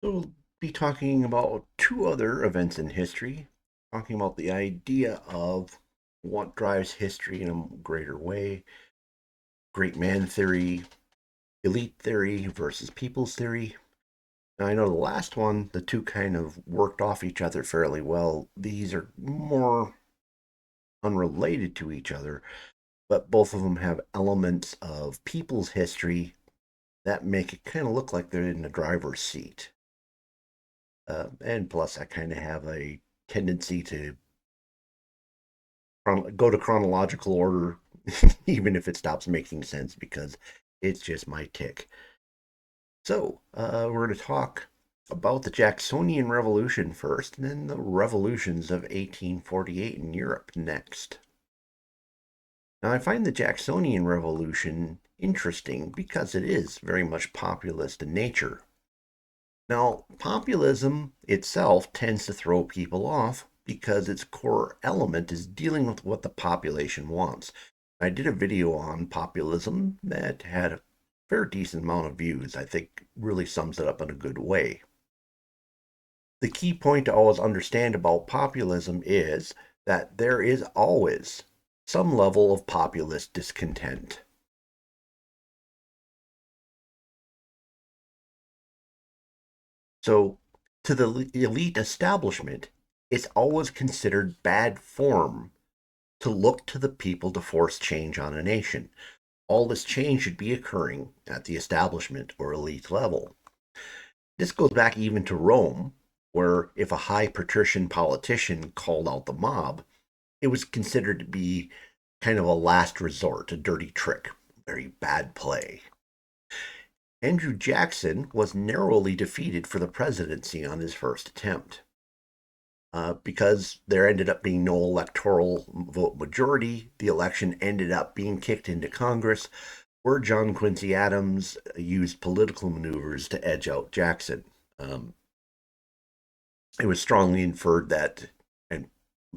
So we'll be talking about two other events in history, talking about the idea of what drives history in a greater way, great man theory, elite theory versus people's theory. Now, I know the last one, the two kind of worked off each other fairly well. These are more unrelated to each other, but both of them have elements of people's history that make it kind of look like they're in the driver's seat. And plus, I kind of have a tendency to go to chronological order, even if it stops making sense, because it's just my tick. So, we're going to talk about the Jacksonian Revolution first, and then the revolutions of 1848 in Europe next. Now, I find the Jacksonian Revolution interesting because it is very much populist in nature. Now, populism itself tends to throw people off because its core element is dealing with what the population wants. I did a video on populism that had a fair decent amount of views. I think really sums it up in a good way. The key point to always understand about populism is that there is always some level of populist discontent. So, to the elite establishment, it's always considered bad form to look to the people to force change on a nation. All this change should be occurring at the establishment or elite level. This goes back even to Rome, where if a high patrician politician called out the mob, it was considered to be kind of a last resort, a dirty trick, very bad play. Andrew Jackson was narrowly defeated for the presidency on his first attempt. Because there ended up being no electoral vote majority, the election ended up being kicked into Congress, where John Quincy Adams used political maneuvers to edge out Jackson. Um, it was strongly inferred that, and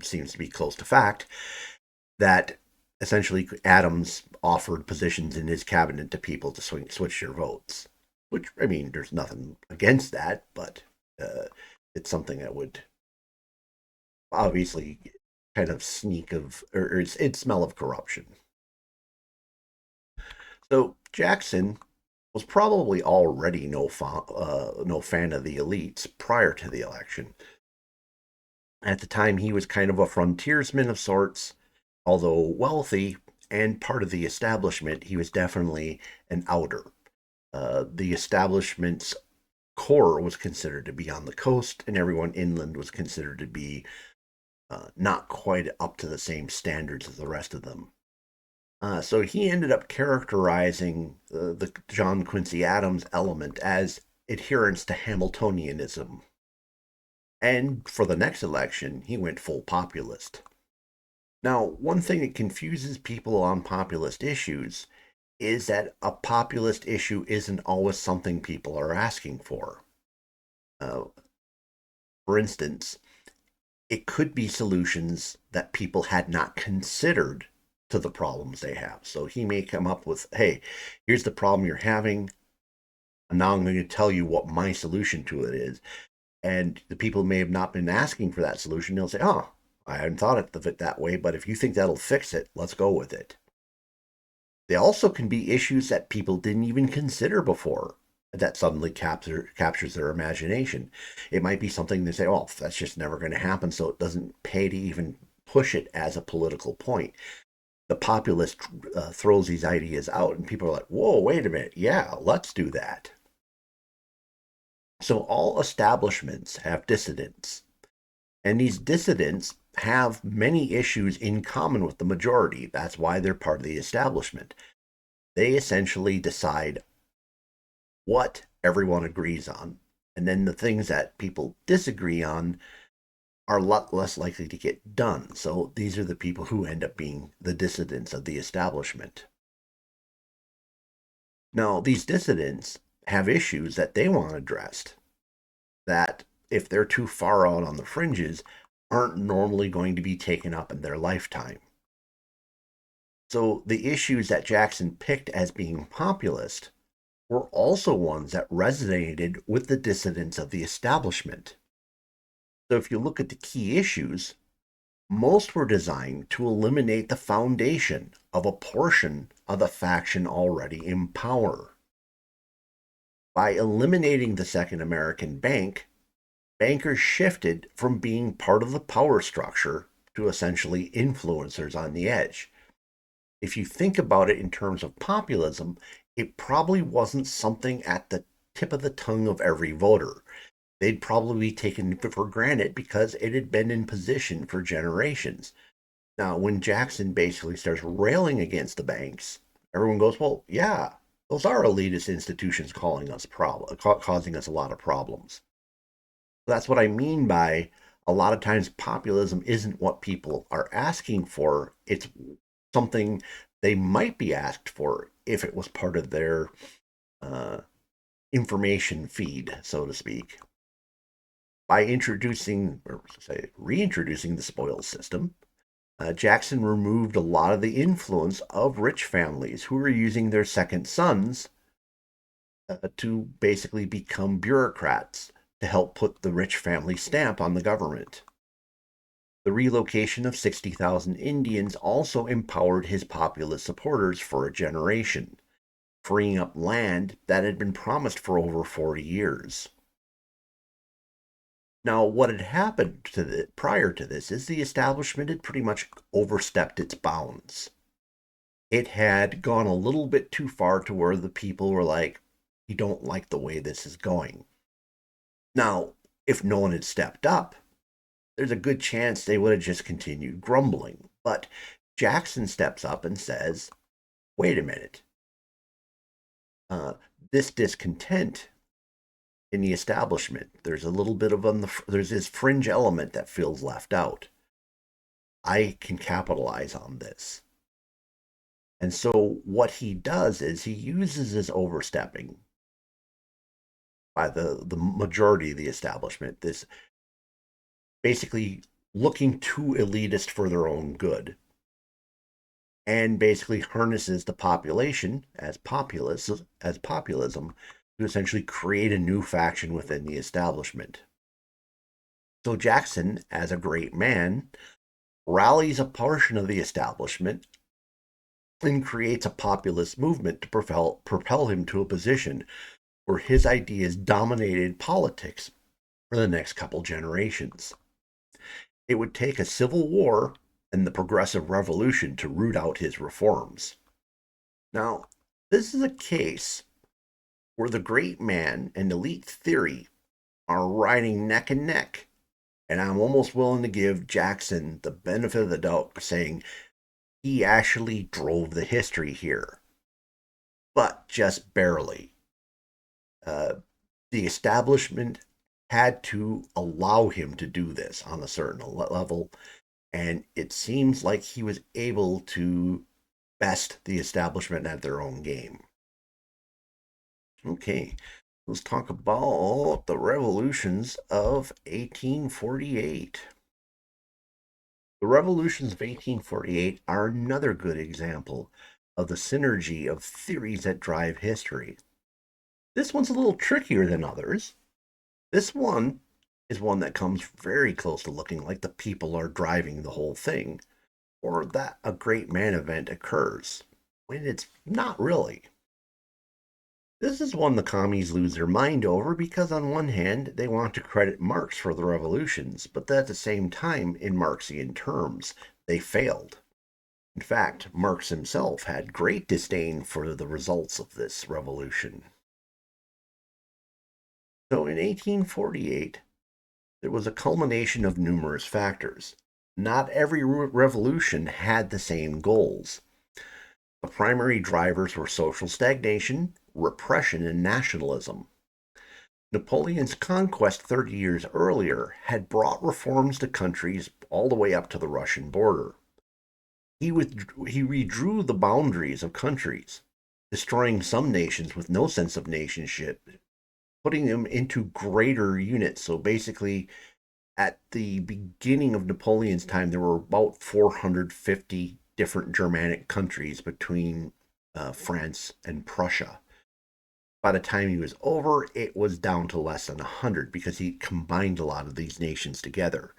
seems to be close to fact, that essentially Adams offered positions in his cabinet to people to switch their votes. Which, I mean, there's nothing against that, but it's something that would obviously kind of sneak of, or it's smell of corruption. So Jackson was probably already no fan of the elites prior to the election. At the time, he was kind of a frontiersman of sorts, although wealthy and part of the establishment. He was definitely an outer. The establishment's core was considered to be on the coast, and everyone inland was considered to be not quite up to the same standards as the rest of them. So he ended up characterizing the John Quincy Adams element as adherence to Hamiltonianism. And for the next election, he went full populist. Now, one thing that confuses people on populist issues is that a populist issue isn't always something people are asking for. Uh, for instance, it could be solutions that people had not considered to the problems they have. So he may come up with, hey, here's the problem you're having. And now I'm going to tell you what my solution to it is. And the people may have not been asking for that solution. They'll say, oh, I hadn't thought of it that way, but if you think that'll fix it, let's go with it. They also can be issues that people didn't even consider before that suddenly captures their imagination. It might be something they say, oh, that's just never going to happen, so it doesn't pay to even push it as a political point. The populist throws these ideas out, and people are like, whoa, wait a minute, yeah, let's do that. So all establishments have dissidents, and these dissidents have many issues in common with the majority. That's why they're part of the establishment. They essentially decide what everyone agrees on. And then the things that people disagree on are a lot less likely to get done. So these are the people who end up being the dissidents of the establishment. Now, these dissidents have issues that they want addressed that, if they're too far out on the fringes, aren't normally going to be taken up in their lifetime. So the issues that Jackson picked as being populist were also ones that resonated with the dissidents of the establishment. So if you look at the key issues, most were designed to eliminate the foundation of a portion of the faction already in power. By eliminating the Second American Bank, bankers shifted from being part of the power structure to essentially influencers on the edge. If you think about it in terms of populism, it probably wasn't something at the tip of the tongue of every voter. They'd probably be taken for granted because it had been in position for generations. Now, when Jackson basically starts railing against the banks, everyone goes, well, yeah, those are elitist institutions causing us a lot of problems. That's what I mean by a lot of times populism isn't what people are asking for. It's something they might be asked for if it was part of their uh, information feed, so to speak. By introducing, or say, reintroducing the spoils system, Jackson removed a lot of the influence of rich families who were using their second sons to basically become bureaucrats to help put the rich family stamp on the government. The relocation of 60,000 Indians also empowered his populist supporters for a generation, freeing up land that had been promised for over 40 years. Now, what had happened prior to this is the establishment had pretty much overstepped its bounds. It had gone a little bit too far to where the people were like, we don't like the way this is going. Now, if no one had stepped up, there's a good chance they would have just continued grumbling. But Jackson steps up and says, wait a minute. Uh, this discontent in the establishment, there's a little bit of there's this fringe element that feels left out. I can capitalize on this. And so what he does is he uses his overstepping by the majority of the establishment, this basically looking too elitist for their own good, and basically harnesses the population as populism to essentially create a new faction within the establishment. So Jackson, as a great man, rallies a portion of the establishment and creates a populist movement to propel him to a position where his ideas dominated politics for the next couple generations. It would take a civil war and the progressive revolution to root out his reforms. Now, this is a case where the great man and elite theory are riding neck and neck, and I'm almost willing to give Jackson the benefit of the doubt, saying he actually drove the history here, but just barely. The establishment had to allow him to do this on a certain level, and it seems like he was able to best the establishment at their own game. Okay, let's talk about the revolutions of 1848. The revolutions of 1848 are another good example of the synergy of theories that drive history. This one's a little trickier than others. This one is one that comes very close to looking like the people are driving the whole thing, or that a great man event occurs, when it's not really. This is one the commies lose their mind over because, on one hand, they want to credit Marx for the revolutions, but at the same time, in Marxian terms, they failed. In fact, Marx himself had great disdain for the results of this revolution. So in 1848, there was a culmination of numerous factors. Not every revolution had the same goals. The primary drivers were social stagnation, repression, and nationalism. Napoleon's conquest 30 years earlier had brought reforms to countries all the way up to the Russian border. He redrew the boundaries of countries, destroying some nations with no sense of nationship, putting them into greater units. So basically, at the beginning of Napoleon's time, there were about 450 different Germanic countries between France and Prussia. By the time he was over, it was down to less than 100 because he combined a lot of these nations together.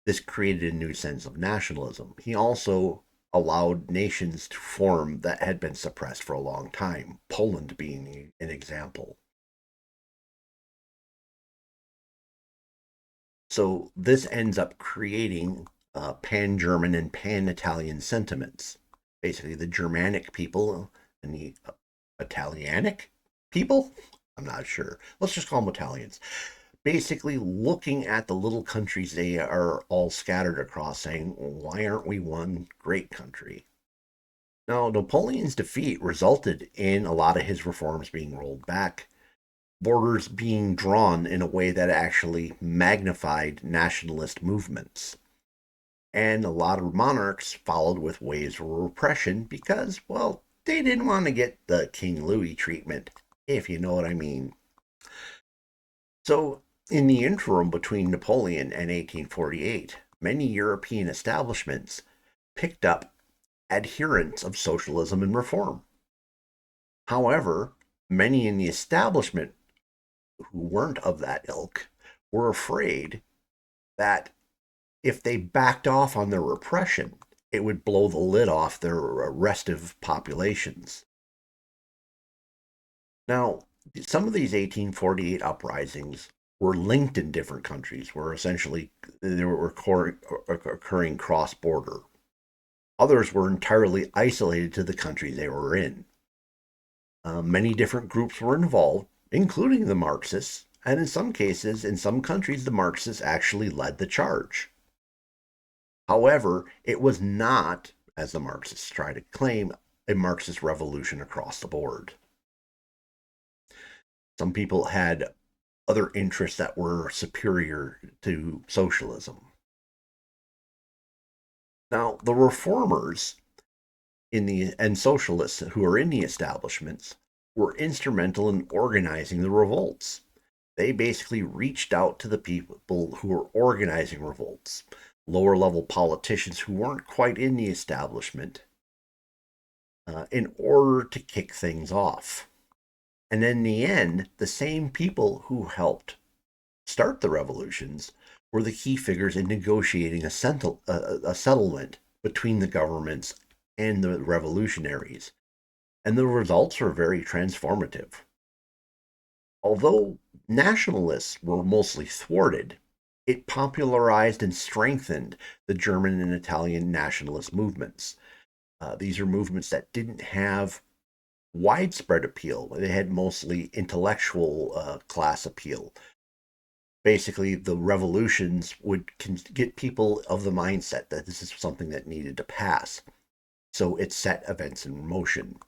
This created a new sense of nationalism. He also allowed nations to form that had been suppressed for a long time, Poland being an example. So this ends up creating pan German and pan Italian sentiments. Basically, the Germanic people and the Italianic people? I'm not sure. Let's just call them Italians. Basically, looking at the little countries they are all scattered across, saying, why aren't we one great country? Now, Napoleon's defeat resulted in a lot of his reforms being rolled back, borders being drawn in a way that actually magnified nationalist movements. And a lot of monarchs followed with waves of repression because, well, they didn't want to get the King Louis treatment, if you know what I mean. So, in the interim between Napoleon and 1848, many European establishments picked up adherents of socialism and reform. However, many in the establishment who weren't of that ilk were afraid that if they backed off on their repression, it would blow the lid off their restive populations. Now, some of these 1848 uprisings were linked in different countries, where essentially they were occurring cross border. Others were entirely isolated to the country they were in. Many different groups were involved, including the Marxists, and in some cases, in some countries, the Marxists actually led the charge. However, it was not, as the Marxists try to claim, a Marxist revolution across the board. Some people had other interests that were superior to socialism. Now, the reformers and socialists who are in the establishments were instrumental in organizing the revolts. They basically reached out to the people who were organizing revolts, lower level politicians who weren't quite in the establishment, in order to kick things off. And in the end, the same people who helped start the revolutions were the key figures in negotiating a settlement between the governments and the revolutionaries. And the results were very transformative. Although nationalists were mostly thwarted, it popularized and strengthened the German and Italian nationalist movements. These are movements that didn't have widespread appeal. They had mostly intellectual class appeal. Basically, the revolutions would get people of the mindset that this is something that needed to pass. So it set events in motion.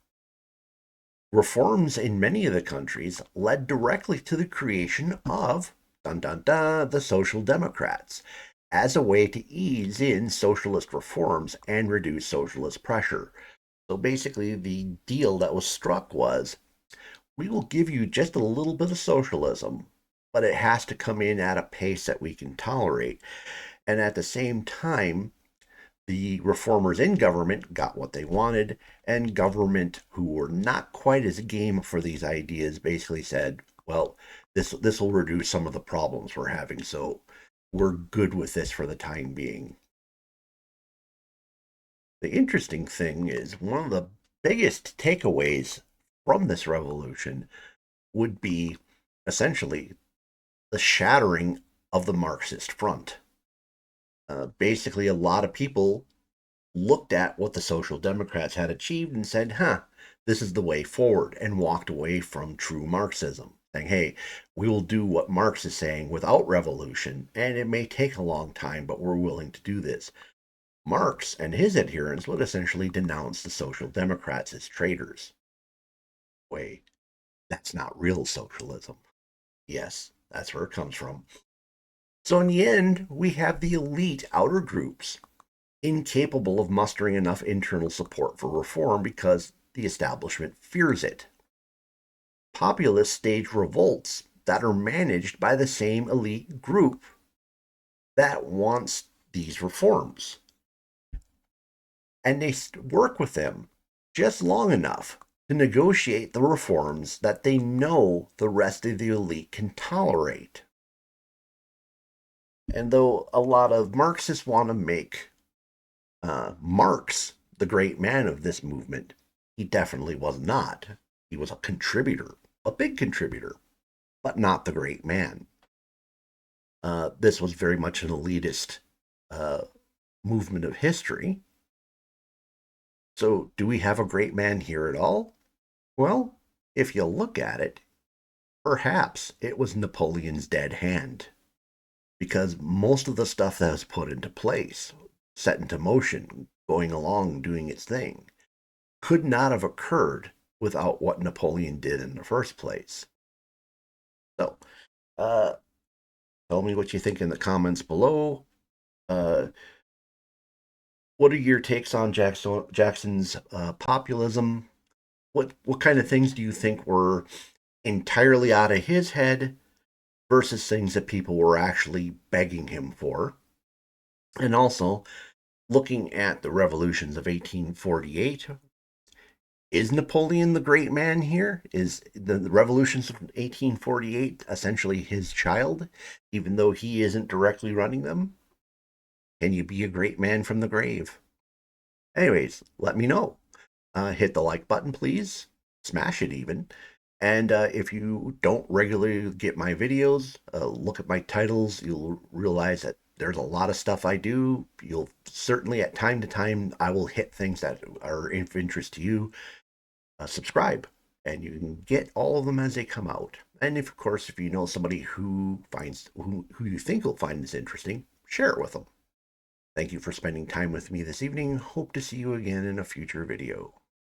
Reforms in many of the countries led directly to the creation of dun dun dun, the Social Democrats as a way to ease in socialist reforms and reduce socialist pressure. So basically, the deal that was struck was we will give you just a little bit of socialism, but it has to come in at a pace that we can tolerate. And at the same time, the reformers in government got what they wanted, and government, who were not quite as game for these ideas, basically said, well, this will reduce some of the problems we're having, so we're good with this for the time being. The interesting thing is one of the biggest takeaways from this revolution would be essentially the shattering of the Marxist front. Basically, a lot of people looked at what the Social Democrats had achieved and said, this is the way forward, and walked away from true Marxism, saying, hey, we will do what Marx is saying without revolution, and it may take a long time, but we're willing to do this. Marx and his adherents would essentially denounce the Social Democrats as traitors. Wait, that's not real socialism. Yes, that's where it comes from. So in the end, we have the elite outer groups incapable of mustering enough internal support for reform because the establishment fears it. Populists stage revolts that are managed by the same elite group that wants these reforms. And they work with them just long enough to negotiate the reforms that they know the rest of the elite can tolerate. And though a lot of Marxists want to make Marx the great man of this movement, he definitely was not. He was a contributor, a big contributor, but not the great man. This was very much an elitist uh, movement of history. So, do we have a great man here at all? Well, if you look at it, perhaps it was Napoleon's dead hand. Because most of the stuff that was put into place, set into motion, going along, doing its thing, could not have occurred without what Napoleon did in the first place. So, uh, tell me what you think in the comments below. Uh, what are your takes on Jackson's populism? What kind of things do you think were entirely out of his head versus things that people were actually begging him for? And also, looking at the revolutions of 1848, is Napoleon the great man here? Is the revolutions of 1848 essentially his child, even though he isn't directly running them? Can you be a great man from the grave? Anyways, let me know. Hit the like button, please. Smash it even. And if you don't regularly get my videos, look at my titles. You'll realize that there's a lot of stuff I do. You'll certainly, at time to time, I will hit things that are of interest to you. Subscribe, and you can get all of them as they come out. And if, of course, if you know somebody who you think will find this interesting, share it with them. Thank you for spending time with me this evening. Hope to see you again in a future video.